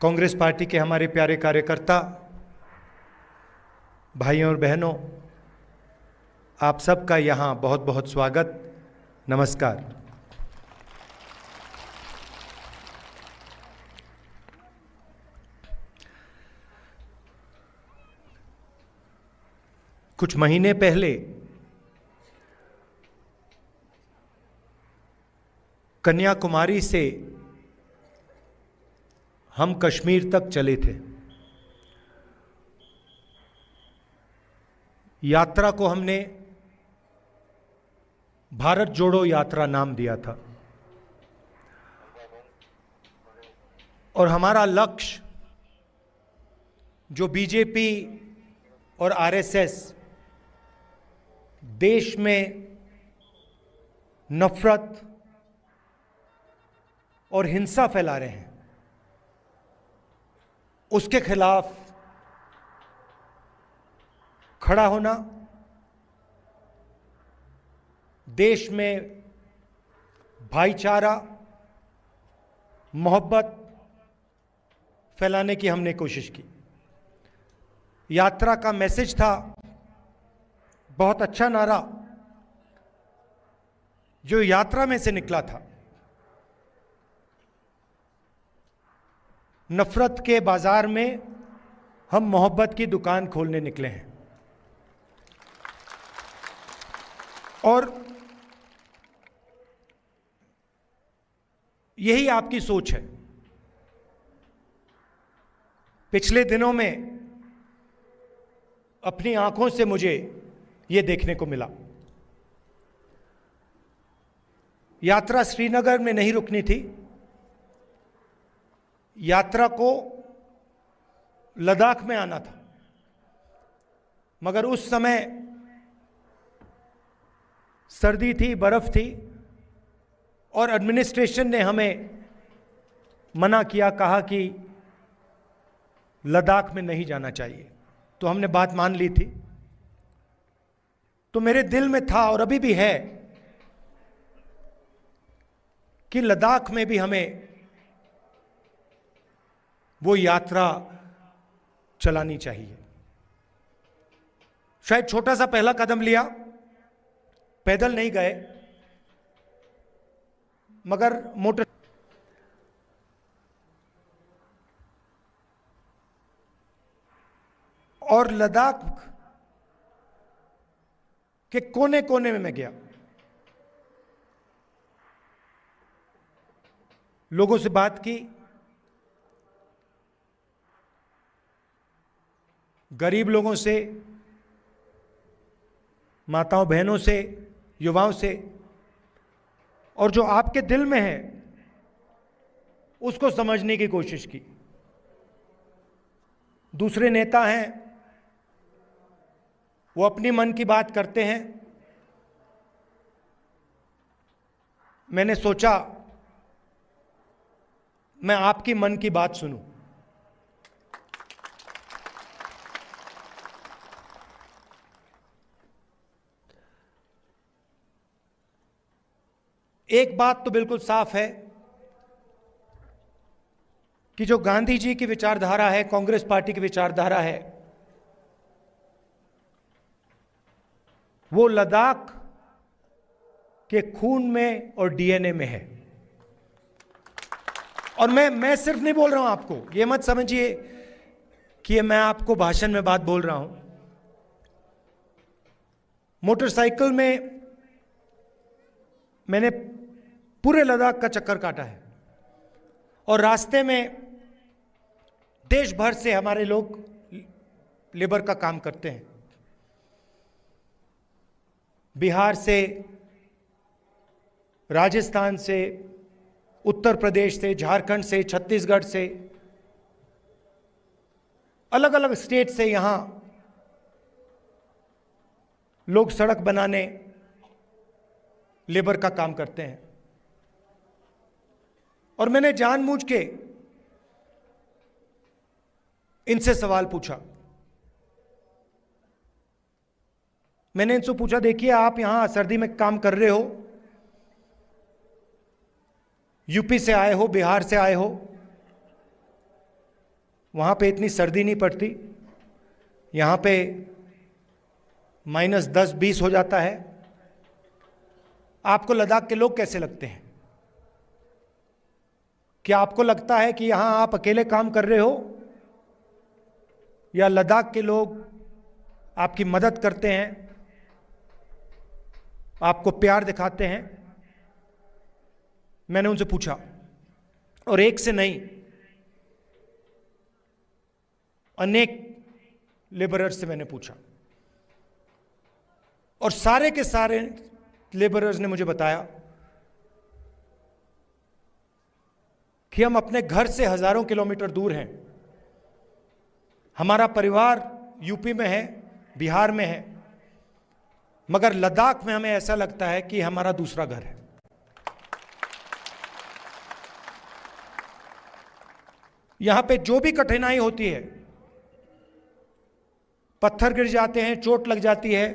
Congress party के हमारे प्यारे कार्यकर्ता भाइयों और बहनों, आप सबका यहाँ बहुत बहुत स्वागत, नमस्कार। कुछ महीने पहले कन्याकुमारी से हम कश्मीर तक चले थे। यात्रा को हमने भारत जोड़ो यात्रा नाम दिया था और हमारा लक्ष्य जो बीजेपी और आरएसएस देश में नफरत और हिंसा फैला रहे हैं, उसके खिलाफ खड़ा होना, देश में भाईचारा, मोहब्बत फैलाने की हमने कोशिश की। यात्रा का मैसेज था, बहुत अच्छा नारा जो यात्रा में से निकला था, नफरत के बाजार में हम मोहब्बत की दुकान खोलने निकले हैं। और यही आपकी सोच है। पिछले दिनों में अपनी आंखों से मुझे यह देखने को मिला। यात्रा श्रीनगर में नहीं रुकनी थी, यात्रा को लद्दाख में आना था, मगर उस समय सर्दी थी, बर्फ थी और एडमिनिस्ट्रेशन ने हमें मना किया, कहा कि लद्दाख में नहीं जाना चाहिए। तो हमने बात मान ली थी। तो मेरे दिल में था और अभी भी है कि लद्दाख में भी हमें वो यात्रा चलानी चाहिए। शायद छोटा सा पहला कदम लिया, पैदल नहीं गए, मगर मोटर और लद्दाख के कोने कोने में मैं गया, लोगों से बात की, गरीब लोगों से, माताओं बहनों से, युवाओं से, और जो आपके दिल में है उसको समझने की कोशिश की। दूसरे नेता हैं, वो अपनी मन की बात करते हैं। मैंने सोचा मैं आपकी मन की बात सुनूं। एक बात तो बिल्कुल साफ है कि जो गांधी जी की विचारधारा है, कांग्रेस पार्टी की विचारधारा है, वो लद्दाख के खून में और डीएनए में है। और मैं सिर्फ नहीं बोल रहा हूं आपको, ये मत समझिए कि मैं आपको भाषण में बात बोल रहा हूं। मोटरसाइकिल में मैंने पूरे लद्दाख का चक्कर काटा है और रास्ते में देश भर से हमारे लोग लेबर का काम करते हैं। बिहार से, राजस्थान से, उत्तर प्रदेश से, झारखंड से, छत्तीसगढ़ से, अलग अलग स्टेट से यहां लोग सड़क बनाने, लेबर का काम करते हैं। और मैंने जानबूझ के इनसे सवाल पूछा। मैंने इनसे पूछा, देखिए आप यहां सर्दी में काम कर रहे हो, यूपी से आए हो, बिहार से आए हो, वहाँ पे इतनी सर्दी नहीं पड़ती, यहाँ पे -10-20 हो जाता है। आपको लद्दाख के लोग कैसे लगते हैं? क्या आपको लगता है कि यहां आप अकेले काम कर रहे हो, या लद्दाख के लोग आपकी मदद करते हैं, आपको प्यार दिखाते हैं? मैंने उनसे पूछा, और एक से नहीं, अनेक लेबरर्स से मैंने पूछा, और सारे के सारे लेबरर्स ने मुझे बताया कि हम अपने घर से हजारों किलोमीटर दूर हैं, हमारा परिवार यूपी में है, बिहार में है, मगर लद्दाख में हमें ऐसा लगता है कि हमारा दूसरा घर है। यहां पे जो भी कठिनाई होती है, पत्थर गिर जाते हैं, चोट लग जाती है,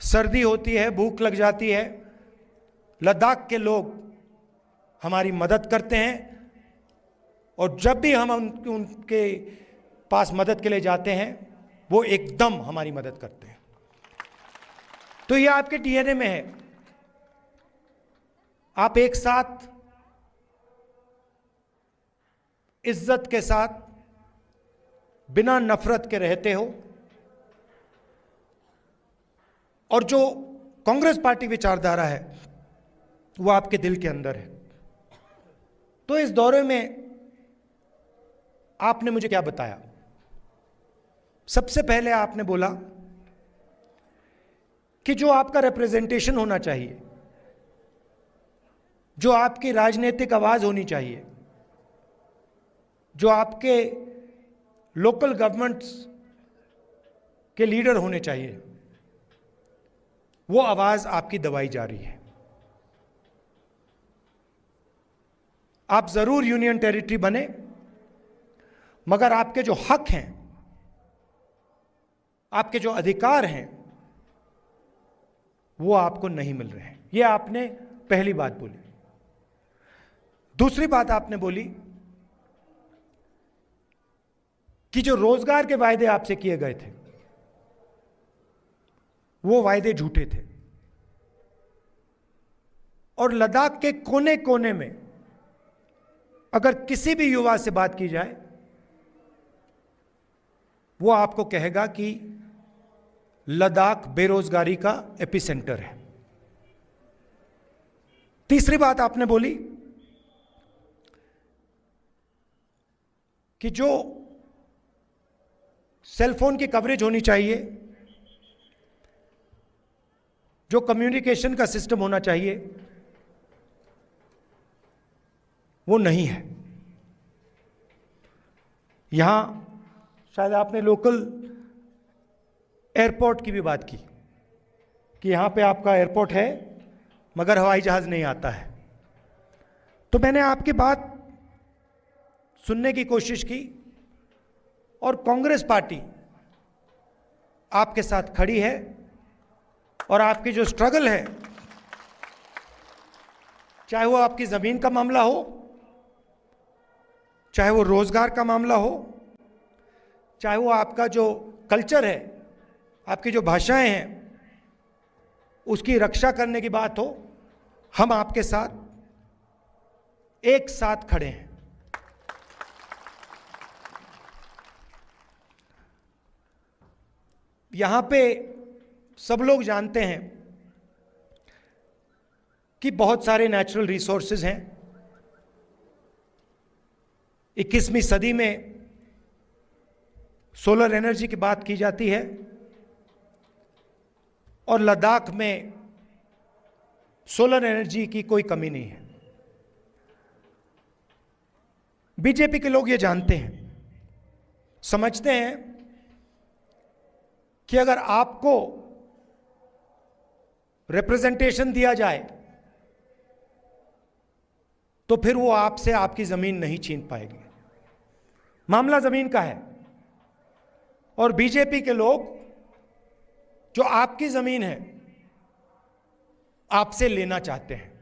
सर्दी होती है, भूख लग जाती है, लद्दाख के लोग हमारी मदद करते हैं, और जब भी हम उनके पास मदद के लिए जाते हैं, वो एकदम हमारी मदद करते हैं। तो ये आपके डीएनए में है। आप एक साथ इज्जत के साथ, बिना नफरत के रहते हो, और जो कांग्रेस पार्टी विचारधारा है वो आपके दिल के अंदर है। तो इस दौरे में आपने मुझे क्या बताया? सबसे पहले आपने बोला कि जो आपका रिप्रेजेंटेशन होना चाहिए, जो आपकी राजनीतिक आवाज होनी चाहिए, जो आपके लोकल गवर्नमेंट्स के लीडर होने चाहिए, वो आवाज आपकी दबाई जा रही है। आप जरूर यूनियन टेरिटरी बने, मगर आपके जो हक हैं, आपके जो अधिकार हैं, वो आपको नहीं मिल रहे हैं। ये आपने पहली बात बोली। दूसरी बात आपने बोली कि जो रोजगार के वायदे आपसे किए गए थे, वो वायदे झूठे थे, और लद्दाख के कोने कोने में अगर किसी भी युवा से बात की जाए, वो आपको कहेगा कि लद्दाख बेरोजगारी का एपिसेंटर है। तीसरी बात आपने बोली कि जो सेलफोन की कवरेज होनी चाहिए, जो कम्युनिकेशन का सिस्टम होना चाहिए, वो नहीं है। यहां शायद आपने लोकल एयरपोर्ट की भी बात की कि यहां पे आपका एयरपोर्ट है मगर हवाई जहाज नहीं आता है। तो मैंने आपकी बात सुनने की कोशिश की, और कांग्रेस पार्टी आपके साथ खड़ी है, और आपकी जो स्ट्रगल है, चाहे वो आपकी जमीन का मामला हो, चाहे वो रोजगार का मामला हो, चाहे वो आपका जो कल्चर है, आपकी जो भाषाएं हैं, उसकी रक्षा करने की बात हो, हम आपके साथ एक साथ खड़े हैं। यहां पे सब लोग जानते हैं कि बहुत सारे नेचुरल रिसोर्सेज हैं। 21वीं सदी में सोलर एनर्जी की बात की जाती है, और लद्दाख में सोलर एनर्जी की कोई कमी नहीं है। बीजेपी के लोग ये जानते हैं, समझते हैं कि अगर आपको रिप्रेजेंटेशन दिया जाए तो फिर वो आपसे आपकी जमीन नहीं छीन पाएगी। मामला जमीन का है, और बीजेपी के लोग जो आपकी जमीन है आपसे लेना चाहते हैं।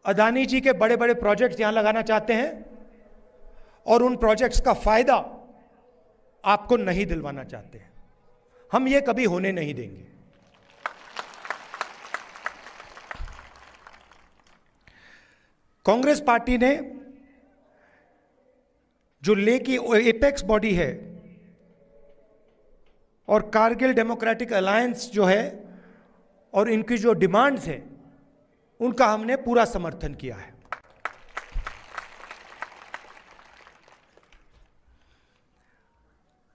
अदानी जी के बड़े बड़े प्रोजेक्ट यहां लगाना चाहते हैं, और उन प्रोजेक्ट्स का फायदा आपको नहीं दिलवाना चाहते हैं। हम ये कभी होने नहीं देंगे। कांग्रेस पार्टी ने जो लेह की एपेक्स बॉडी है और कारगिल डेमोक्रेटिक अलायंस जो है और इनकी जो डिमांड्स हैं उनका हमने पूरा समर्थन किया है।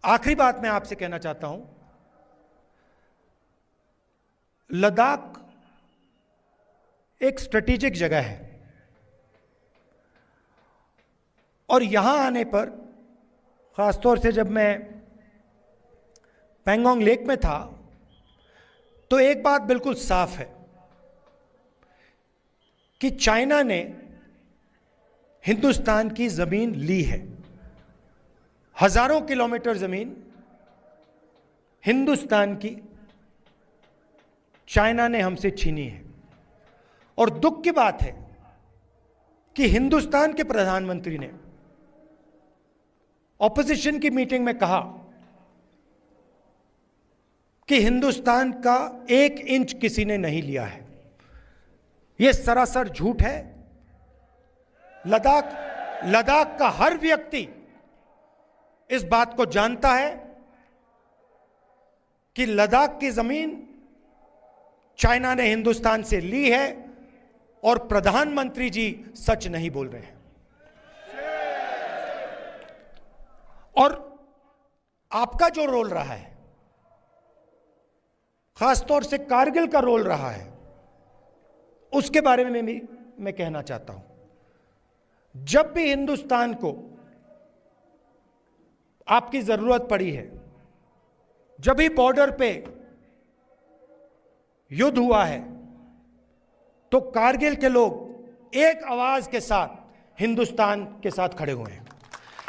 आखिरी बात मैं आपसे कहना चाहता हूं, लद्दाख एक स्ट्रेटेजिक जगह है और यहां आने पर, खासतौर से जब मैं पैंगोंग लेक में था, तो एक बात बिल्कुल साफ है कि चाइना ने हिंदुस्तान की जमीन ली है। हजारों किलोमीटर जमीन हिंदुस्तान की चाइना ने हमसे छीनी है। और दुख की बात है कि हिंदुस्तान के प्रधानमंत्री ने ऑपोजिशन की मीटिंग में कहा कि हिंदुस्तान का 1 इंच किसी ने नहीं लिया है। यह सरासर झूठ है। लद्दाख का हर व्यक्ति इस बात को जानता है कि लद्दाख की जमीन चाइना ने हिंदुस्तान से ली है और प्रधानमंत्री जी सच नहीं बोल रहे हैं। और आपका जो रोल रहा है, खासतौर से कारगिल का रोल रहा है, उसके बारे में भी मैं कहना चाहता हूं। जब भी हिंदुस्तान को आपकी जरूरत पड़ी है, जब भी बॉर्डर पे युद्ध हुआ है, तो कारगिल के लोग एक आवाज के साथ हिंदुस्तान के साथ खड़े हुए हैं।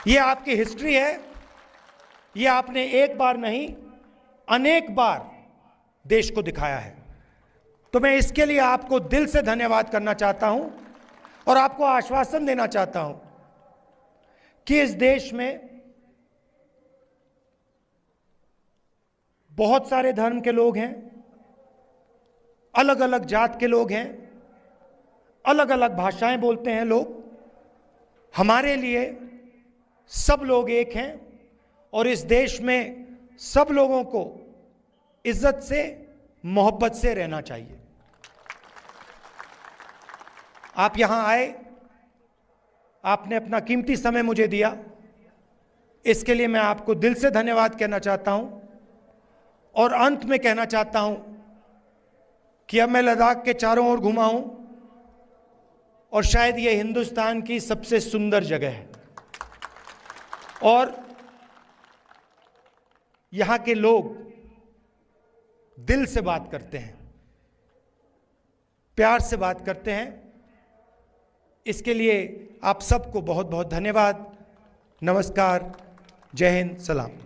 यह आपकी हिस्ट्री है। यह आपने एक बार नहीं, अनेक बार देश को दिखाया है। तो मैं इसके लिए आपको दिल से धन्यवाद करना चाहता हूं और आपको आश्वासन देना चाहता हूं कि इस देश में बहुत सारे धर्म के लोग हैं, अलग अलग जात के लोग हैं, अलग अलग भाषाएं बोलते हैं लोग। हमारे लिए सब लोग एक हैं और इस देश में सब लोगों को इज्जत से, मोहब्बत से रहना चाहिए। आप यहां आए, आपने अपना कीमती समय मुझे दिया, इसके लिए मैं आपको दिल से धन्यवाद कहना चाहता हूं। और अंत में कहना चाहता हूं कि अब मैं लद्दाख के चारों ओर घुमा हूं और शायद ये हिंदुस्तान की सबसे सुंदर जगह है और यहां के लोग दिल से बात करते हैं, प्यार से बात करते हैं। इसके लिए आप सबको बहुत बहुत धन्यवाद। नमस्कार, जय हिंद, सलाम।